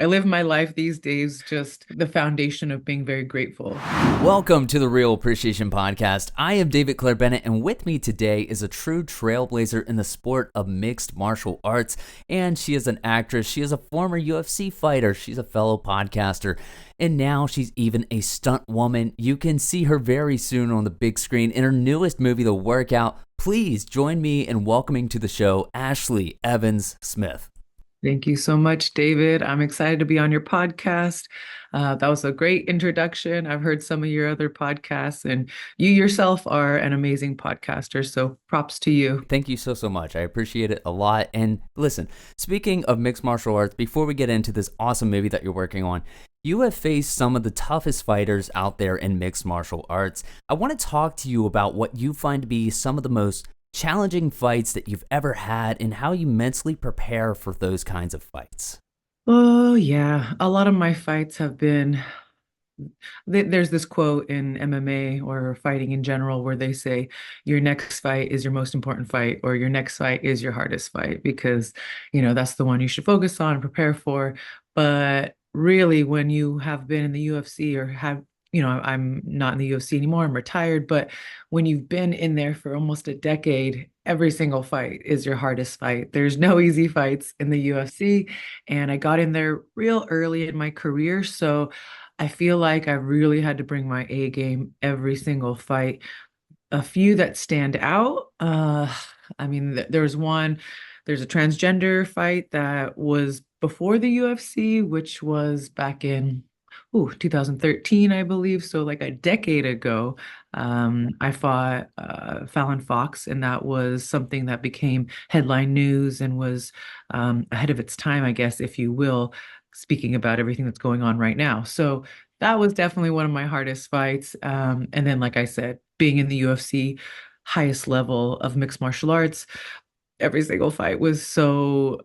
I live my life these days just the foundation of being very grateful. Welcome to the Real Appreciation Podcast. I am David Clair-Bennett, and with me today is a true trailblazer in the sport of mixed martial arts. And she is an actress. She is a former UFC fighter. She's a fellow podcaster. And now she's even a stunt woman. You can see her very soon on the big screen in her newest movie, The Workout. Please join me in welcoming to the show Ashlee Evans-Smith. Thank you so much, David. I'm excited to be on your podcast. That was a great introduction. I've heard some of your other podcasts, and you yourself are an amazing podcaster. So props to you. Thank you so much. I appreciate it a lot. And listen, speaking of mixed martial arts, before we get into this awesome movie that you're working on, you have faced some of the toughest fighters out there in mixed martial arts. I want to talk to you about what you find to be some of the most challenging fights that you've ever had and how you mentally prepare for those kinds of fights. Oh, yeah. A lot of my fights have been there's this quote in MMA or fighting in general where they say your next fight is your most important fight, or your next fight is your hardest fight, because that's the one you should focus on and prepare for. But really, when you have been in the UFC or have, I'm not in the UFC anymore, I'm retired, but when you've been in there for almost a decade, every single fight is your hardest fight. There's no easy fights in the UFC, and I got in there real early in my career, so I feel like I really had to bring my A game every single fight. A few that stand out. I mean, there's a transgender fight that was before the UFC, which was back in 2013, I believe. So like a decade ago, I fought Fallon Fox, and that was something that became headline news and was ahead of its time, I guess, if you will, speaking about everything that's going on right now. So that was definitely one of my hardest fights. And then, like I said, being in the UFC, highest level of mixed martial arts, every single fight was so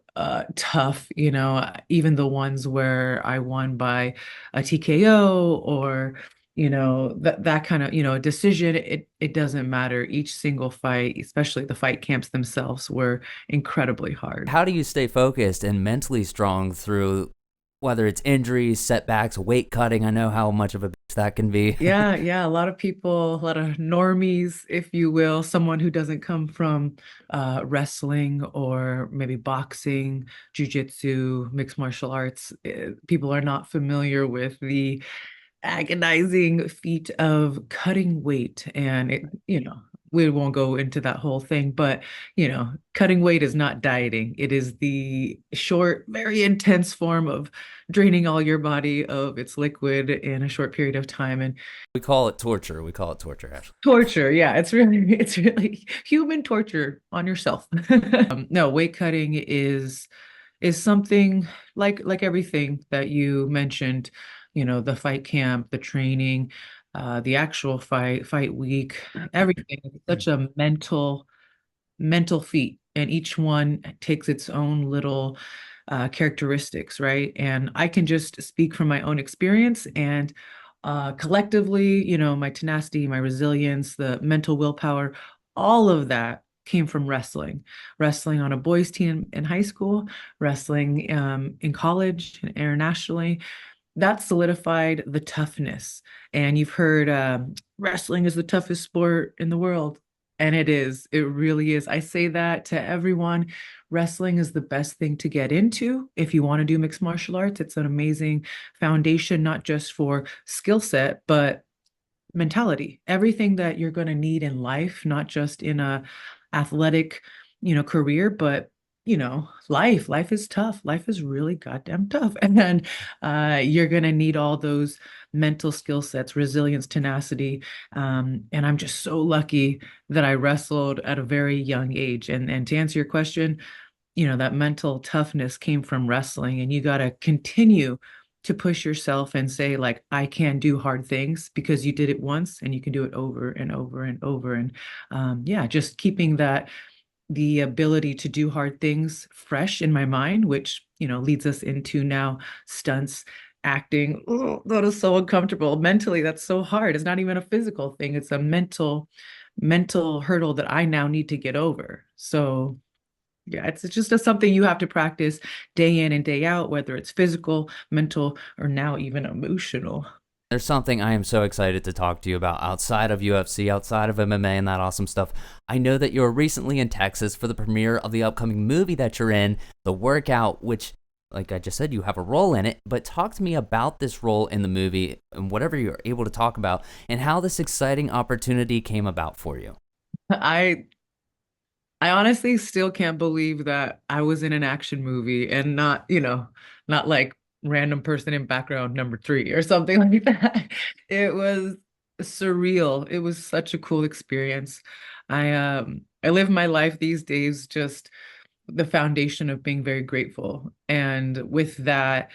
tough, even the ones where I won by a TKO or that kind of decision. It doesn't matter. Each single fight, especially the fight camps themselves, were incredibly hard. How do you stay focused and mentally strong through whether it's injuries, setbacks, weight cutting? I know how much of a bitch that can be. Yeah, yeah, a lot of people, a lot of normies, if you will, someone who doesn't come from wrestling or maybe boxing, jujitsu, mixed martial arts. People are not familiar with the agonizing feat of cutting weight. And we won't go into that whole thing, but cutting weight is not dieting. It is the short, very intense form of draining all your body of its liquid in a short period of time. And We call it torture. We call it torture, Ashley. torture, yeah, it's really human torture on yourself. No, weight cutting is something like everything that you mentioned, the fight camp, the training, the actual fight week, everything. It's such a mental feat, and each one takes its own little characteristics, right? And I can just speak from my own experience, and collectively, my tenacity, my resilience, the mental willpower, all of that came from wrestling on a boys team in high school, wrestling in college and internationally. That solidified the toughness. And you've heard wrestling is the toughest sport in the world. And it is. It really is. I say that to everyone. Wrestling is the best thing to get into if you want to do mixed martial arts. It's an amazing foundation, not just for skill set, but mentality. Everything that you're going to need in life, not just in a athletic, career, but life is tough. Life is really goddamn tough. And then you're going to need all those mental skill sets, resilience, tenacity. And I'm just so lucky that I wrestled at a very young age. And to answer your question, that mental toughness came from wrestling, and you got to continue to push yourself and say, like, I can do hard things because you did it once and you can do it over and over and over. And yeah, just keeping the ability to do hard things fresh in my mind, which, leads us into now stunts, acting. Oh, that is so uncomfortable. Mentally, that's so hard. It's not even a physical thing. It's a mental hurdle that I now need to get over. So Yeah, it's just something you have to practice day in and day out, whether it's physical, mental, or now even emotional. There's something I am so excited to talk to you about outside of UFC, outside of MMA, and that awesome stuff. I know that you were recently in Texas for the premiere of the upcoming movie that you're in, The Workout, which, like I just said, you have a role in it. But talk to me about this role in the movie and whatever you're able to talk about, and how this exciting opportunity came about for you. I I honestly still can't believe that I was in an action movie and not, not like random person in background number three or something like that. It was surreal. It was such a cool experience. I live my life these days just the foundation of being very grateful. And with that,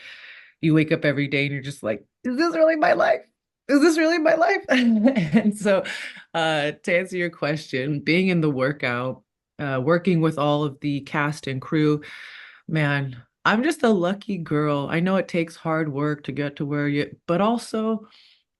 you wake up every day and you're just like, is this really my life? Is this really my life? And so, to answer your question, being in the workout, working with all of the cast and crew, man, I'm just a lucky girl. I know it takes hard work to get to where you, but also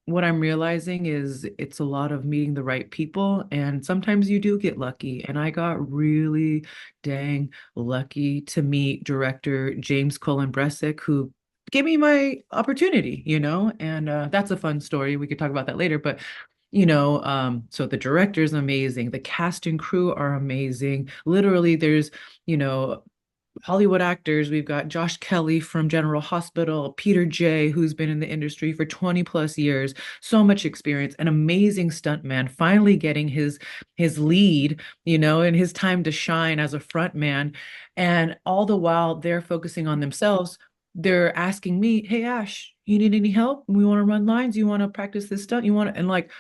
what I'm realizing is it's a lot of meeting the right people, and sometimes you do get lucky. And I got really dang lucky to meet director James Cullen Bressick, who gave me my opportunity, and that's a fun story. We could talk about that later, but so the director's amazing, the cast and crew are amazing. Literally, there's, you know, Hollywood actors. We've got Josh Kelly from General Hospital, Peter J, who's been in the industry for 20 plus years, so much experience, an amazing stuntman, finally getting his lead, and his time to shine as a front man. And all the while they're focusing on themselves. They're asking me, "Hey Ash, you need any help? We want to run lines. You want to practice this stunt? You want to?" And like,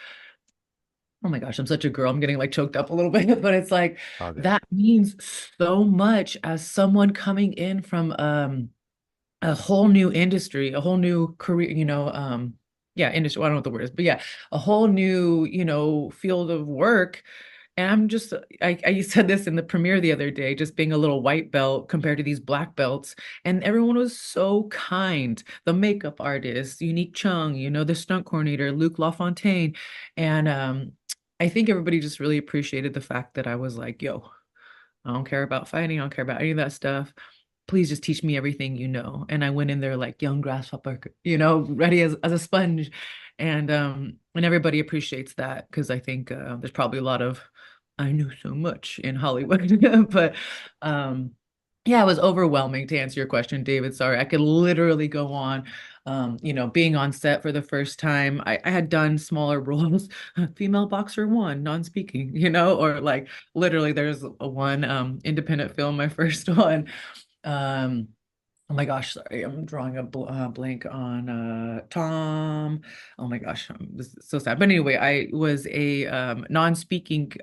oh my gosh, I'm such a girl. I'm getting like choked up a little bit, but it's like All good. that means so much as someone coming in from a whole new industry, a whole new career, yeah, industry, I don't know what the word is, but yeah, a whole new, field of work. And I'm just, I said this in the premiere the other day, just being a little white belt compared to these black belts. And everyone was so kind. The makeup artist, Unique Chung, the stunt coordinator, Luke LaFontaine. And I think everybody just really appreciated the fact that I was like, yo, I don't care about fighting. I don't care about any of that stuff. Please just teach me everything you know. And I went in there like young grasshopper, ready as a sponge. And everybody appreciates that because I think there's probably a lot of I knew so much in Hollywood. But um yeah, it was overwhelming to answer your question, David. Sorry. I could literally go on. Being on set for the first time, I had done smaller roles, female boxer one, non-speaking, or like literally there's a one independent film, my first one. Um, oh my gosh, sorry, I'm drawing a blank on Tom. Oh my gosh, this is so sad. But anyway, I was a non-speaking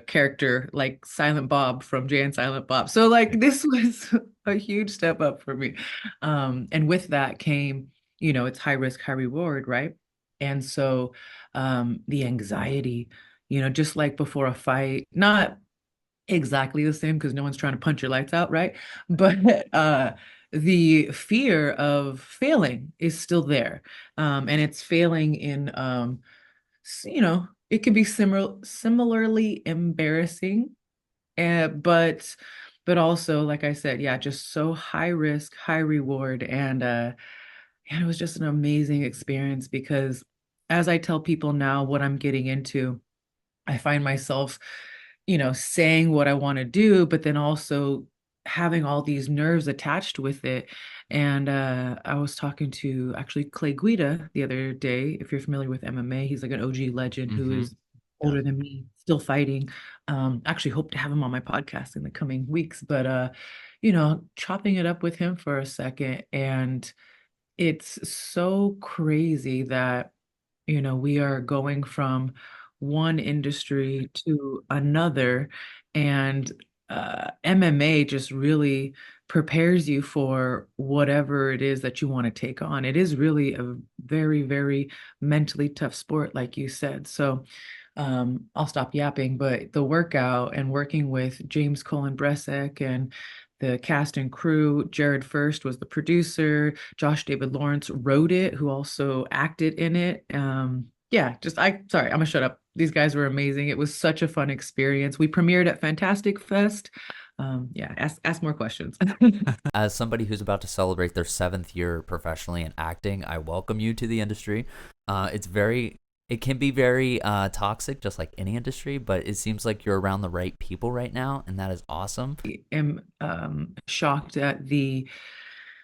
character like Silent Bob from Jay and Silent Bob. So like this was a huge step up for me. And with that came, it's high risk, high reward, right? And so the anxiety, just like before a fight, not exactly the same because no one's trying to punch your lights out, right? But the fear of failing is still there. And it's failing in it can be similarly embarrassing, but also, like I said, yeah, just so high risk, high reward. And it was just an amazing experience because as I tell people now what I'm getting into, I find myself, saying what I want to do, but then also having all these nerves attached with it. And I was talking to actually Clay Guida the other day. If you're familiar with MMA, he's like an OG legend who Mm-hmm. is Yeah. older than me, still fighting. Actually hope to have him on my podcast in the coming weeks, but chopping it up with him for a second. And it's so crazy that we are going from one industry to another, and MMA just really prepares you for whatever it is that you want to take on. It is really a very, very mentally tough sport, like you said. So I'll stop yapping, but the workout and working with James Colin Bressick and the cast and crew, Jared First was the producer, Josh David Lawrence wrote it, who also acted in it. Yeah, sorry, I'm gonna shut up. These guys were amazing. It was such a fun experience. We premiered at Fantastic Fest. Yeah, ask more questions. As somebody who's about to celebrate their 7th year professionally in acting, I welcome you to the industry. It can be very toxic, just like any industry, but it seems like you're around the right people right now, and that is awesome. Am shocked at the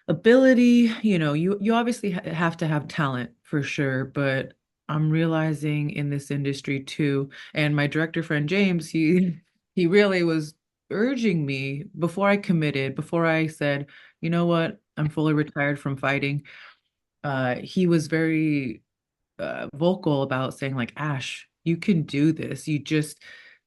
ability. You obviously have to have talent for sure, but I'm realizing in this industry too, and my director friend James, he really was urging me before I committed, before I said, you know what, I'm fully retired from fighting. He was very vocal about saying like, Ash, you can do this. You just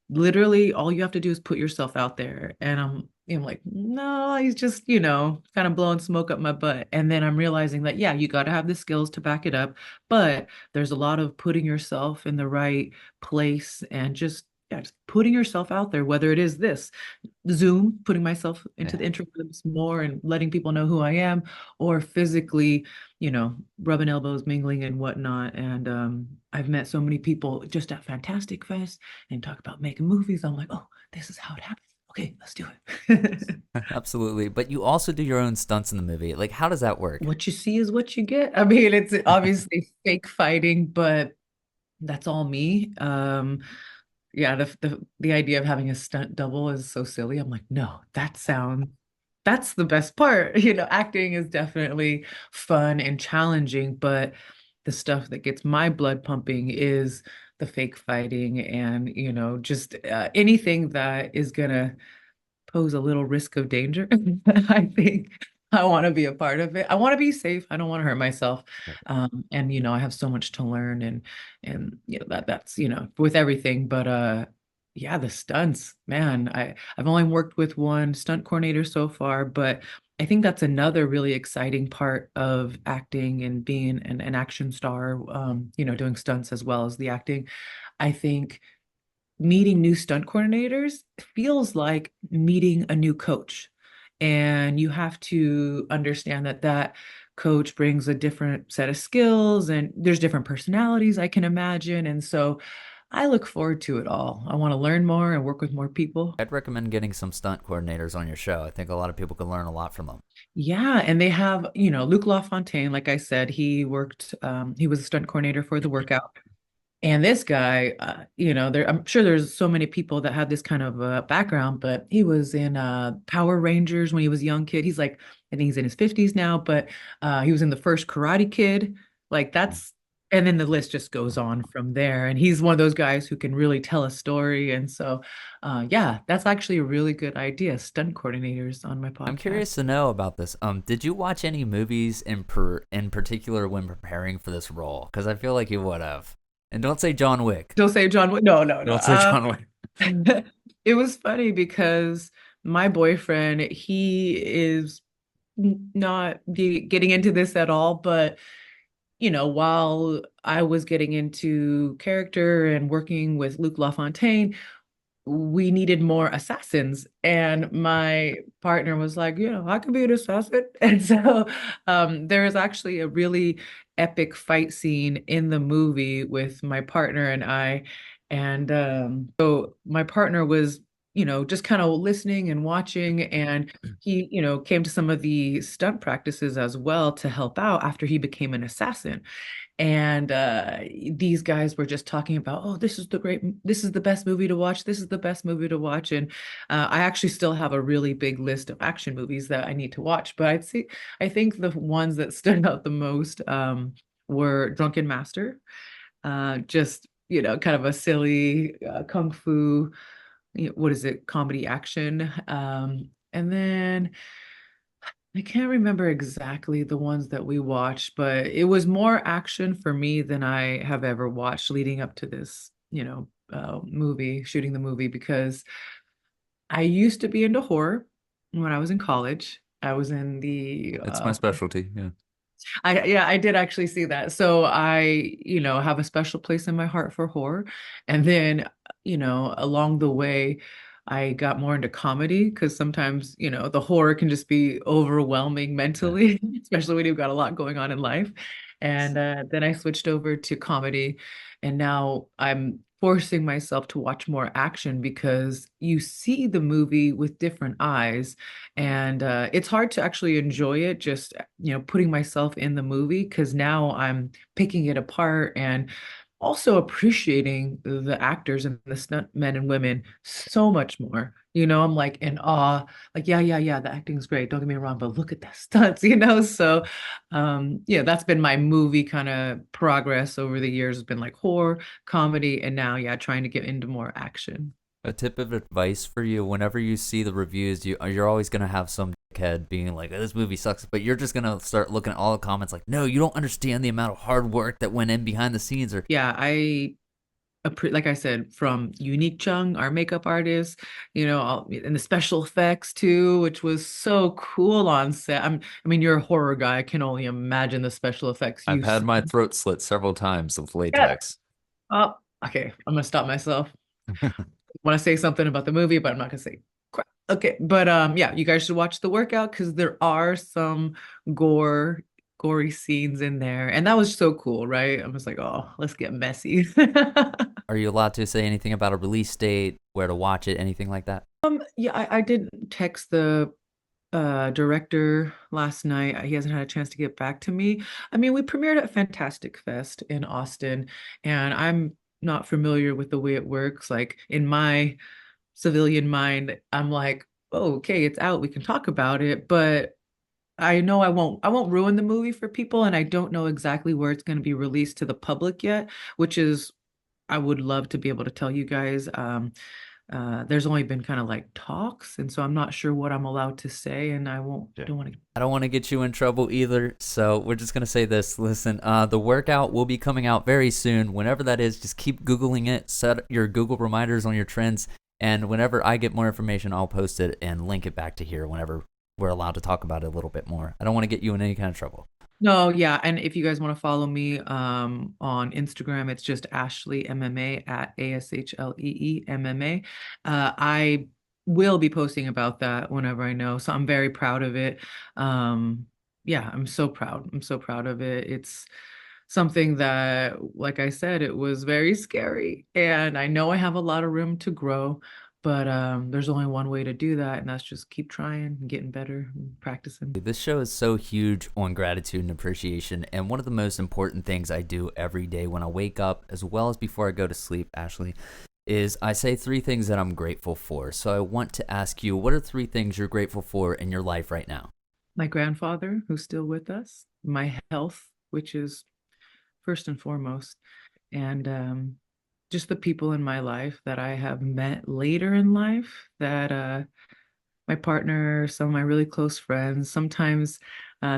literally all you have to do is put yourself out there. And I'm like, no, he's just, kind of blowing smoke up my butt. And then I'm realizing that, yeah, you got to have the skills to back it up, but there's a lot of putting yourself in the right place and just, yeah, just putting yourself out there, whether it is this Zoom, putting myself into Yeah. the interwebs more and letting people know who I am, or physically, rubbing elbows, mingling and whatnot. And I've met so many people just at Fantastic Fest and talk about making movies. I'm like, oh, this is how it happens. Okay, let's do it. Absolutely. But you also do your own stunts in the movie. Like, how does that work? What you see is what you get. I mean, it's obviously fake fighting, but that's all me. Yeah, the idea of having a stunt double is so silly. I'm like, no, that's the best part. Acting is definitely fun and challenging, but the stuff that gets my blood pumping is the fake fighting and, just anything that is gonna pose a little risk of danger. I think I want to be a part of it. I want to be safe. I don't want to hurt myself. And I have so much to learn and that's with everything. But yeah, the stunts, man. I've only worked with one stunt coordinator so far, but I think that's another really exciting part of acting and being an action star, doing stunts as well as the acting. I think meeting new stunt coordinators feels like meeting a new coach. And you have to understand that that coach brings a different set of skills and there's different personalities, I can imagine. And so I look forward to it all. I want to learn more and work with more people. I'd recommend getting some stunt coordinators on your show. I think a lot of people can learn a lot from them. Yeah, and they have, Luc LaFontaine, like I said, he was a stunt coordinator for the workout. And this guy, I'm sure there's so many people that have this kind of background, but he was in Power Rangers when he was a young kid. He's like, I think he's in his 50s now, but he was in the first Karate Kid. Like and then the list just goes on from there. And he's one of those guys who can really tell a story. And so, yeah, that's actually a really good idea. Stunt coordinators on my I'm podcast. curious to know about this. Did you watch any movies in particular when preparing for this role? Because I feel like you would have. And don't say John Wick. Don't say John Wick. No, no, no. Don't say John Wick. It was funny because my boyfriend, he is not getting into this at all, but while I was getting into character and working with Luc LaFontaine, we needed more assassins. And my partner was like, I can be an assassin. And so there is actually a really epic fight scene in the movie with my partner and I. And so my partner was, just kind of listening and watching. And he, came to some of the stunt practices as well to help out after he became an assassin. And these guys were just talking about, oh, this is the best movie to watch. This is the best movie to watch. And I actually still have a really big list of action movies that I need to watch. But I think the ones that stood out the most were Drunken Master, just, kind of a silly kung fu, what is it, comedy action. And then I can't remember exactly the ones that we watched, but it was more action for me than I have ever watched leading up to this, movie, shooting the movie, because I used to be into horror when I was in college. I was in the It's my specialty. Yeah. yeah, I did actually see that. So I, have a special place in my heart for horror. And then, along the way, I got more into comedy because sometimes, the horror can just be overwhelming Yeah. mentally, especially when you've got a lot going on in life. And then I switched over to comedy, and now I'm forcing myself to watch more action because you see the movie with different eyes, and it's hard to actually enjoy it just putting myself in the movie because now I'm picking it apart and also appreciating the actors and the stunt men and women so much more. I'm like in awe, like, yeah, yeah, yeah, the acting's great. Don't get me wrong, but look at the stunts. So, yeah, that's been my movie kind of progress over the years. Has been like horror, comedy, and now, yeah, trying to get into more action. A tip of advice for you: whenever you see the reviews, you're always gonna have some dickhead being like, "Oh, this movie sucks," but you're just gonna start looking at all the comments like, "No, you don't understand the amount of hard work that went in behind the scenes." Or Yeah, like I said, from Unique Chung, our makeup artist, and the special effects too, which was so cool on set. I mean, you're a horror guy. I can only imagine the special effects I've you had see. my throat slit several times with Yeah. latex. Oh, okay. I'm gonna stop myself. Want to say something about the movie, but I'm not gonna say crap. Okay, but yeah, you guys should watch the workout because there are some gory scenes in there, and that was so cool, right? I was like, oh, let's get messy. Are you allowed to say anything about a release date, where to watch it, anything like that? Yeah, I did text the director last night. He hasn't had a chance to get back to me. I mean, we premiered at Fantastic Fest in Austin, and I'm not familiar with the way it works. Like in my civilian mind, I'm like, oh, okay, it's out. We can talk about it, but I know I won't ruin the movie for people, and I don't know exactly where it's going to be released to the public yet, which is I would love to be able to tell you guys. There's only been kind of like talks, and so I'm not sure what I'm allowed to say, and I won't Yeah. don't want to. I don't want to get you in trouble either, so we're just gonna say this. Listen, the workout will be coming out very soon. Whenever that is, just keep Googling it. Set your Google reminders on your trends, and whenever I get more information, I'll post it and link it back to here whenever we're allowed to talk about it a little bit more. I don't want to get you in any kind of trouble. No, yeah, and if you guys want to follow me on Instagram, it's just Ashlee MMA at ASHLEE MMA. I will be posting about that whenever I know, so I'm very proud of it. Yeah, I'm so proud. I'm so proud of it. It's something that, like I said, it was very scary, and I know I have a lot of room to grow, but there's only one way to do that, and that's just keep trying and getting better and practicing. This show is so huge on gratitude and appreciation, and one of the most important things I do every day when I wake up, as well as before I go to sleep, Ashlee, is I say three things that I'm grateful for. So I want to ask you, what are three things you're grateful for in your life right now? My grandfather, who's still with us, my health, which is first and foremost, and just the people in my life that I have met later in life that my partner, some of my really close friends. Sometimes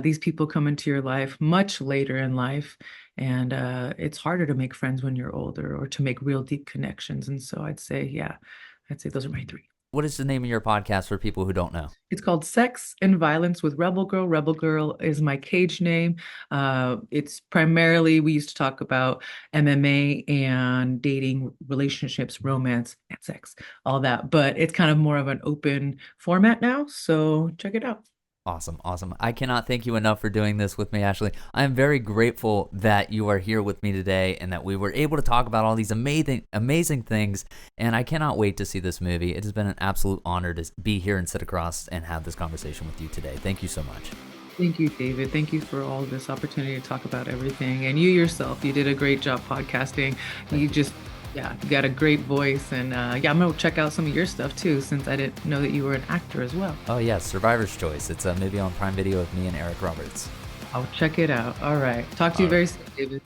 these people come into your life much later in life, and it's harder to make friends when you're older or to make real deep connections. And so I'd say, yeah, I'd say those are my three. What is the name of your podcast for people who don't know? It's called Sex and Violence with Rebel Girl. Rebel Girl is my cage name. It's primarily, we used to talk about MMA and dating, relationships, romance, and sex, all that. But it's kind of more of an open format now. So check it out. Awesome, awesome. I cannot thank you enough for doing this with me, Ashlee. I am very grateful that you are here with me today and that we were able to talk about all these amazing, amazing things. And I cannot wait to see this movie. It has been an absolute honor to be here and sit across and have this conversation with you today. Thank you so much. Thank you, David. Thank you for all this opportunity to talk about everything. And you yourself, you did a great job podcasting. You just, yeah, you got a great voice. And yeah, I'm going to check out some of your stuff too, since I didn't know that you were an actor as well. Oh, yeah, Survivor's Choice. It's a movie on Prime Video with me and Eric Roberts. I'll check it out. All right. Talk to you very soon, David.